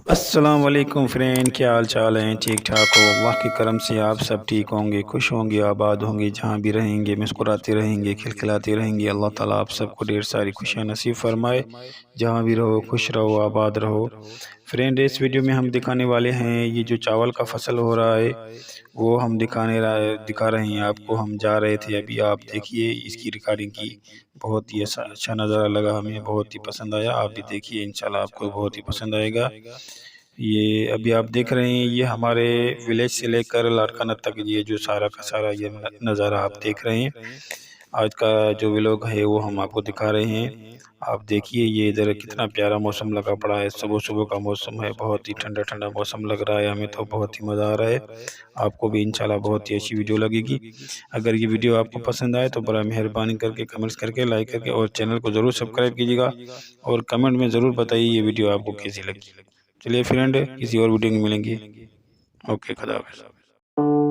अस्सलाम वालेकुम फ्रेंड, क्या हाल चाल हैं? ठीक ठाक हो? अल्लाह के करम से आप सब ठीक होंगे, खुश होंगे, आबाद होंगे, जहाँ भी रहेंगे मुस्कुराते रहेंगे, खिलखिलाते रहेंगे। अल्लाह ताला आप सबको ढेर सारी खुशियाँ नसीब फरमाए। जहाँ भी रहो खुश रहो, आबाद रहो। फ्रेंड, इस वीडियो में हम दिखाने वाले हैं ये जो चावल का फसल हो रहा है वो हम दिखा रहे हैं आपको। हम जा रहे थे अभी, आप देखिए इसकी रिकॉर्डिंग की। बहुत ही अच्छा नज़ारा लगा, हमें बहुत ही पसंद आया। आप भी देखिए, इंशाल्लाह आपको बहुत ही पसंद आएगा। ये अभी आप देख रहे हैं, ये हमारे विलेज से लेकर लारकाना तक ये जो सारा का सारा ये नज़ारा आप देख रहे हैं। आज का जो व्लॉग है वो हम आपको दिखा रहे हैं। आप देखिए ये इधर कितना प्यारा मौसम लगा पड़ा है। सुबह सुबह का मौसम है, बहुत ही ठंडा ठंडा मौसम लग रहा है। हमें तो बहुत ही मज़ा आ रहा है। आपको भी इंशाल्लाह बहुत ही अच्छी वीडियो लगेगी। अगर ये वीडियो आपको पसंद आए तो बड़ा मेहरबानी करके कमेंट्स करके, लाइक करके और चैनल को ज़रूर सब्सक्राइब कीजिएगा। और कमेंट में ज़रूर बताइए ये वीडियो आपको कैसी लगी। चलिए फ्रेंड, किसी और वीडियो में मिलेंगे। ओके, खुदा हाफिज़।